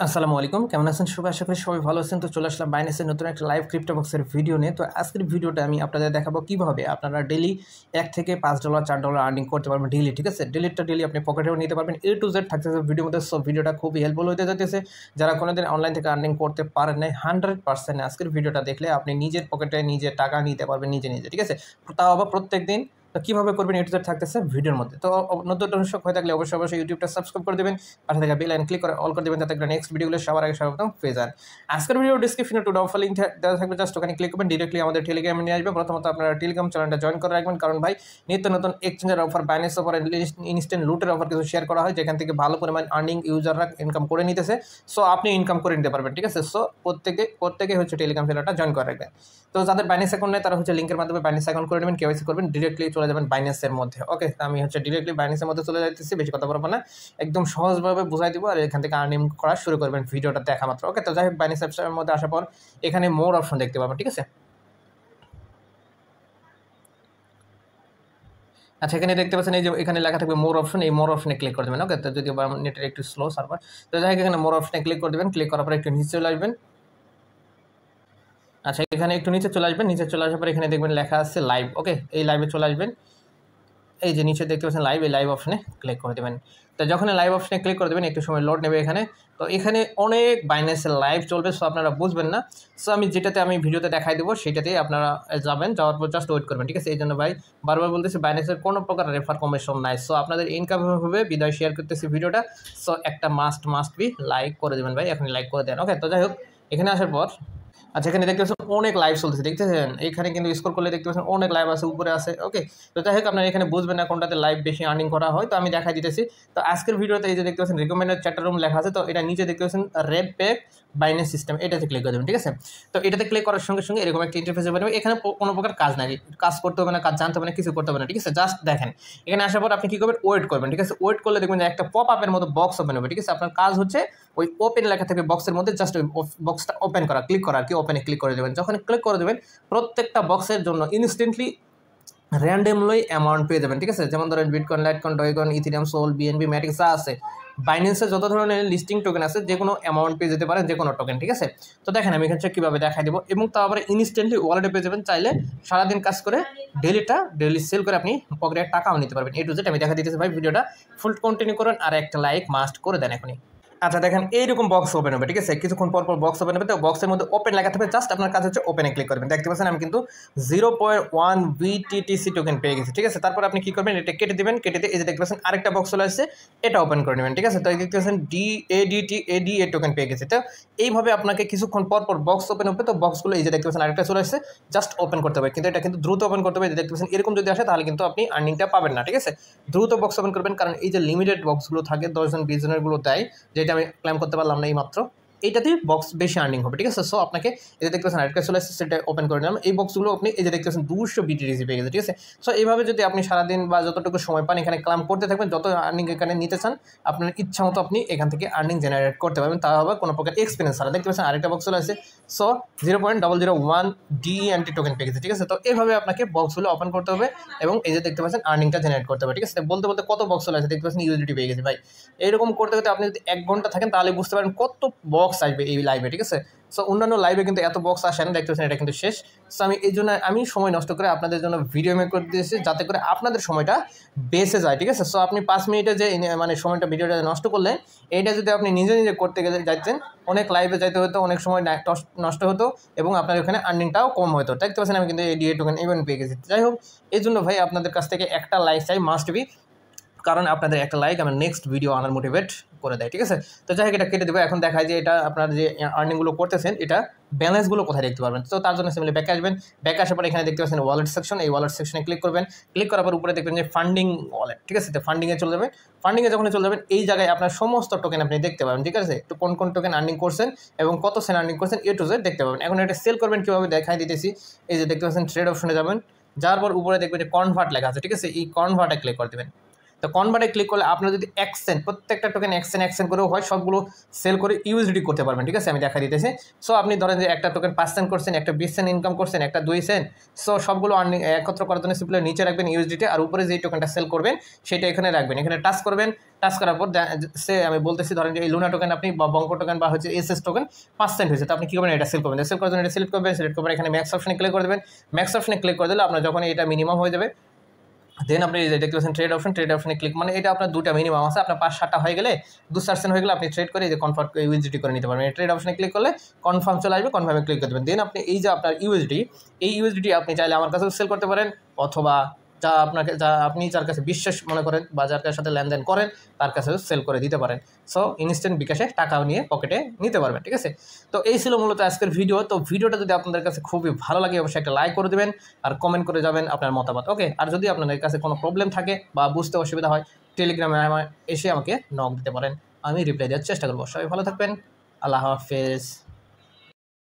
আসসালামু আলাইকুম, কেমন আছেন সবাই? আশা করি সবাই ভালো আছেন। তো চলে আসলাম বাইন্যান্সের নতুন একটা লাইভ ক্রিপ্টো বক্সের ভিডিও নিয়ে। তো আজকের ভিডিওটা আমি আপনাদের দেখাবো কীভাবে আপনারা ডেইলি $1 থেকে $5 $4 আর্নিং করতে পারবেন ডেইলি, ঠিক আছে? ডেইলি আপনি পকেটেও নিতে পারবেন। A to Z থাকতেছে ভিডিওর মধ্যে। সো ভিডিওটা খুবই হেল্পফুল হতে যাইতেছে। যারা কোনোদিন অনলাইন থেকে আর্নিং করতে পারেন নাই, 100% আজকের ভিডিওটা দেখলে আপনি নিজের পকেটে নিজে টাকা নিতে পারবেন নিজে, ঠিক আছে? তাও আবার প্রত্যেকদিন। তো কীভাবে করবেন A to Z থাকতেছে ভিডিওর মধ্যে। তো নতুন দর্শক হয়ে থাকলে অবশ্যই ইউটিউবটা সাবস্ক্রাইব করে দেবেন, পাশে থাকা বেল আইকন ক্লিক করে অল করে দেবেন, যাতে করে নেক্সট ভিডিওগুলো সবার আগে সর্বপ্রথম পেয়ে যান। আজকের ভিডিও ডিসক্রিপশনে একটু ডফ লিঙ্ক দেওয়া থাকবে, জাস্ট ওখানে ক্লিক করবেন, ডিরেক্টলি আমাদের টেলিগ্রামে নিয়ে আসবে। প্রথমত আপনারা টেলিগ্রাম চ্যানেলটা জয়েন করে রাখবেন, কারণ ভাই নিত্য নতুন এক্সচেঞ্জের অফার, বাইন্যান্স অফার, ইনস্ট্যান্ট লুটের অফার কিছু শেয়ার করা হয়, যেখান থেকে ভালো পরিমাণ আর্নিং ইউজাররা ইনকাম করে নিতেছে। সো আপনি ইনকাম করে নিতে পারবেন, ঠিক আছে? সো প্রত্যেকে হচ্ছে টেলিগ্রাম চ্যানেলটা জয়েন করে রাখবেন। তো যাদের বাইন্যান্স অ্যাকাউন্ট নেই তারা হচ্ছে লিঙ্কের মাধ্যমে বাইন্যান্স অ্যাকাউন্ট করে নেবেন, কেওয়াইসি করবেন, ডিরেক্টলি চলে যাবেন বাইন্যান্সের মধ্যে। ওকে, আমি হচ্ছে ডিরেক্টলি বাইন্যান্সের মধ্যে চলে যাইতেছি, বেশি কথা বলবো না, একদম সহজভাবে বুঝাই দিব আর এখান থেকে আর্নিং করা শুরু করবেন ভিডিওটা দেখা মাত্র। ওকে, তো যাই হোক, বাইন্যান্স অ্যাপসের মধ্যে আসার পর এখানে মোর অপশন দেখতে পাবেন, ঠিক আছে? আচ্ছা, এখানে দেখতে পাচ্ছেন এই যে এখানে লেখা থাকবে মোর অপশন, এই মোর অপশনে ক্লিক করে দেবেন। ওকে, তো যদি নেটের একটু স্লো সার্ভার, তো যাই হোক এখানে মোর অপশনে ক্লিক করে দেবেন। ক্লিক করার পর একটু নিচে চলে আসবেন। আচ্ছা, এখানে একটু নিচে চলে আসবেন। নিচে চলে আসার পর এখানে দেখবেন লেখা আছে লাইভ। ওকে, এই লাইভে চলে আসবেন। এই যে নিচে দেখতে পাচ্ছেন লাইভ, এই লাইভ অপশনে ক্লিক করে দেবেন। তো যখন লাইভ অপশনে ক্লিক করে দেবেন একটু সময় লোড নেবে এখানে। তো এখানে অনেক বাইন্যান্সের লাইভ চলবে, সো আপনারা বুঝবেন না। সো আমি যেটাতে ভিডিওতে দেখাই দেবো সেটাতেই আপনারা যাবেন, যাওয়ার পর জাস্ট ওয়েট করবেন, ঠিক আছে? এই জন্য ভাই বারবার বলতেছি বাইন্যান্সের কোনো প্রকার রেফার কমিশন নাই। সো আপনাদের ইনকাম হবে বিদায় শেয়ার করতেছি ভিডিওটা। সো একটা মাস্ট বি লাইক করে দেবেন ভাই, এখনই লাইক করে দেন। ওকে, তো যাই হোক এখানে আসার পর আচ্ছা, এখানে দেখতে পাচ্ছেন অনেক লাইভ চলতেছে, দেখতেছেন? এখানে কিন্তু স্ক্রল করলে দেখতে পাচ্ছেন অনেক লাইভ আছে, উপরে আছে। ওকে, তো যাই হোক আপনারা এখানে বুঝবেন না কোনটাতে লাইভ বেশি আর্নিং করা হয়, তো আমি দেখাই দিতেছি। তো আজকের ভিডিওতে এই যে দেখতে পাচ্ছেন রিকমেন্ডেড চ্যাটার রুম লেখা আছে, তো এটা নিচে দেখতে পাচ্ছেন রেড পেক বাইন্যান্স সিস্টেম, এটাতে ক্লিক করে দেবেন, ঠিক আছে? তো এটাতে ক্লিক করার সঙ্গে সঙ্গে এরকম একটা ইন্টারফেস হবে। এখানে কোনো প্রকার কাজ নাই, কাজ করতে হবে না, কাজ জানতে হবে না, কিছু করতে হবে না, ঠিক আছে? জাস্ট দেখেন, এখানে আসার পর আপনি কী করবেন, ওয়েট করবেন, ঠিক আছে? ওয়েট করলে দেখবেন যে একটা পপ আপের মতো বক্স ওপেন হবে, ঠিক আছে? আপনার কাজ হচ্ছে ওই ওপেন লেখা থাকবে বক্সের মধ্যে, জাস্ট ওই বক্সটা ওপেন করা, ক্লিক করা আর কি, ওপেনে ক্লিক করে দেবেন। যখন ক্লিক করে দেবেন প্রত্যেকটা বক্সের জন্য ইনস্ট্যান্টলি র্যান্ডমলি অ্যামাউন্ট পেয়ে যাবেন, ঠিক আছে? যেমন ধরেন bitcoin, litecoin, dogecoin, ethereum, Sol, BNB, Matic যা আছে বাইন্যান্সে যত ধরনের লিস্টিং টোকেন আছে যে কোনো অ্যামাউন্ট পেয়ে যেতে পারেন, যে কোনো টোকেন, ঠিক আছে? তো দেখেন আমি এখানে কীভাবে দেখাই দেবো, এবং তা আবার ইনস্ট্যান্টলি ওয়ালেটে পেয়ে যাবেন। চাইলে সারাদিন কাজ করে ডেইলি সেল করে আপনি পকেটে টাকাও নিতে পারবেন। A to Z আমি দেখা দিতেছি ভাই, ভিডিওটা ফুল কন্টিনিউ করেন আর একটা লাইক মাস্ট করে দেন এখনই। আচ্ছা, দেখেন এইরকম বক্স ওপেন হবে, ঠিক আছে? কিছুক্ষণ পর বক্স ওপেন হবে, তো বক্সের মধ্যে ওপেন লেখা থাকবে, জাস্ট আপনার কাজ হচ্ছে ওপেনে ক্লিক করবেন। দেখতে পাচ্ছেন আমি কিন্তু 0.1 BTTC টোকেন পেয়ে গেছি, ঠিক আছে? তারপর আপনি কী করবেন, এটা কেটে দেবেন, কেটে দিয়ে এই যে দেখতে পাচ্ছেন আরেকটা বক্স চলে আসছে, এটা ওপেন করে নেবেন, ঠিক আছে? তো এই দেখতে পাচ্ছেন ADA টোকেন পেয়ে গেছে। তো এইভাবে আপনাকে কিছুক্ষণ পর বক্স ওপেন হবে, তো বক্সগুলো এই যে দেখতে পাচ্ছেন আরেকটা চলে আসছে, জাস্ট ওপেন করতে হবে, কিন্তু এটা কিন্তু দ্রুত ওপেন করতে হবে। দেখতে পাচ্ছেন এরকম যদি আসে তাহলে কিন্তু আপনি আর্নিংটা পাবেন না, ঠিক আছে? দ্রুত বক্স ওপেন করবেন, কারণ এই যে লিমিটেড বক্সগুলো থাকে 10 জন 20 জনেরগুলো দেয়, যেটা আমি ক্লেম করতে পারলাম না এই মাত্র, এইটাতেই বক্স বেশি আর্নিং হবে, ঠিক আছে? সো আপনাকে এই যে দেখতে পাচ্ছেন আরেকটা চলে আসছে, সেটা ওপেন করে নিলাম। এই বক্সগুলো আপনি এই যে দেখতে পাচ্ছেন 200 BTTC পেয়ে গেছে, ঠিক আছে? সো এইভাবে যদি আপনি সারাদিন বা যতটুকু সময় পান এখানে ক্লেম করতে থাকবেন, যত আর্নিং এখানে নিতে চান আপনার ইচ্ছা মতো আপনি এখান থেকে আর্নিং জেনারেট করতে পারবেন, তা হবে কোনো প্রকার এক্সপিরিয়েন্স ছাড়া। দেখতে পাচ্ছেন আরেকটা বক্স চলে আসছে, সো 0.001 DENT টোকেন পেয়ে গেছে, ঠিক আছে? তো এইভাবে আপনাকে বক্সগুলো ওপেন করতে হবে এবং এই যে দেখতে পাচ্ছেন আর্নিংটা জেনারেট করতে হবে, ঠিক আছে? বলতে কত বক্স চলে আসছে, দেখতে পাচ্ছেন USDT পেয়ে গেছে ভাই। এইরকম করতে আপনি যদি 1 ঘন্টা থাকেন তাহলে বুঝতে পারেন কত বক্স আসবে এই লাইভে, ঠিক আছে? সো অন্যান্য লাইভে কিন্তু এত বক্স আসে না, দেখতে পাচ্ছেন এটা কিন্তু শেষ। সো আমি এই জন্য সময় নষ্ট করে আপনাদের জন্য ভিডিও মেক করে দিয়েছি, যাতে করে আপনাদের সময়টা বেঁচে যায়, ঠিক আছে? সো আপনি 5 মিনিটে যে সময়টা ভিডিওটা নষ্ট করলেন, এইটা যদি আপনি নিজে করতে গেলে যাইতেন, অনেক লাইভে যাইতে হতো, অনেক সময় নষ্ট হতো এবং আপনার ওখানে আর্নিংটাও কম হতো। দেখতে পাচ্ছেন আমি কিন্তু ADA টোকেন ইভেন্ট পেয়ে গেছি। যাই হোক, এই জন্য ভাই আপনাদের কাছ থেকে একটা লাইক চাই, মাস্ট বি, কারণ আপনাদের একটা লাইক আমার নেক্সট ভিডিও আনার মোটিভেট করে দেয়, ঠিক আছে? তো যাই হোক এটা কেটে দেবো। এখন দেখায় যে এটা আপনার যে আর্নিংগুলো করতেছেন এটা ব্যালেন্সগুলো কোথায় দেখতে পারবেন। তো তার জন্য সিম্পলি ব্যাকে আসবেন। ব্যাকে আসার পর এখানে দেখতে পাচ্ছেন ওয়ালেট সেকশন, এই ওয়ালেট সেকশনে ক্লিক করবেন। ক্লিক করার পর উপরে দেখবেন যে ফান্ডিং ওয়ালেট, ঠিক আছে? তো ফান্ডিংয়ে চলে যাবেন। ফান্ডিংয়ে যখন চলে যাবেন এই জায়গায় আপনার সমস্ত টোকেন আপনি দেখতে পাবেন, ঠিক আছে? তো কোন টোকেন আর্নিং করছেন এবং কত সেন্ট আর্নিং করছেন A to Z দেখতে পাবেন। এখন এটা সেল করবেন কীভাবে দেখাই দিতেছি। এই যে দেখতে পাচ্ছেন ট্রেড অপশনে যাবেন, যাওয়ার পর উপরে দেখবেন যে কনভার্ট লেখা আছে, ঠিক আছে? এই কনভার্টে ক্লিক করে দেবেন। তো কনভার্টে ক্লিক করলে আপনার যদি এক্সচেঞ্জ প্রত্যেকটা টোকেন এক্সচেঞ্জ করেও হয়, সবগুলো সেল করে ইউএসডি করতে পারবেন। ঠিক আছে, আমি দেখা দিতেছি। সো আপনি ধরেন যে একটা টোকেন 5 সেন্ট করছেন, একটা 20 সেন্ট ইনকাম করছেন, একটা 2 সেন্ট। সো সবগুলো একত্র করার জন্য সিম্পলি নিচে রাখবেন ইউএসডিতে, আর উপরে যেই টোকেনটা সেল করবেন সেটা এখানে রাখবেন। এখানে টাচ করবেন, টাচ করার পর সে আমি বলতেছি ধরেন যে এই লুনা টোকেন আপনি বা বঙ্ক টোকেন বা হচ্ছে এসএস টোকেন 5 সেন্ট হয়েছে, তো আপনি কী করবেন, এটা সেল করবেন। সেল করার জন্য এটা সিলেক্ট করবেন, সিলেক্ট করবেন এখানে ম্যাক্স অপশনে ক্লিক করে দেবেন। ম্যাক্স অপশনে ক্লিক করে দিলে আপনার যখন এটা মিনিমাম হয়ে যাবে, দেন আপনি দেখতে পাচ্ছেন ট্রেড অপশনে ক্লিক, মানে এটা আপনার দুটা মিনিমাম আছে, আপনার 5-7টা হয়ে গেলে 2% হয়ে গেলে আপনি ট্রেড করে যে কনফার্ম ইউএসডি করে নিতে পারবেন। ট্রেড অপশনে ক্লিক করলে কনফার্ম চলে আসবে, কনফার্মে ক্লিক করে দেবেন। দেন আপনি এই যে আপনার ইউএসডি, এই ইউএসডি আপনি চাইলে আমার কাছেও সেল করতে পারেন, অথবা যা আপনি যার কাছে বিশ্বাস মনে করেন বা যার সাথে লেনদেন করেন তার কাছেও সেল করে দিতে পারেন। সো ইনস্ট্যান্ট বিকাশে টাকাও নিয়ে পকেটে নিতে পারবেন। ঠিক আছে, তো এই ছিল মূলত আজকের ভিডিও। তো ভিডিওটা যদি আপনাদের কাছে খুবই ভালো লাগে অবশ্যই একটা লাইক করে দেবেন আর কমেন্ট করে যাবেন আপনার মতামত। ওকে, আর যদি আপনাদের কাছে কোনো প্রবলেম থাকে বা বুঝতে অসুবিধা হয়, টেলিগ্রামে এসে আমাকে নক দিতে পারেন, আমি রিপ্লাই দেওয়ার চেষ্টা করবো। সবাই ভালো থাকবেন, আল্লাহ হাফেজ।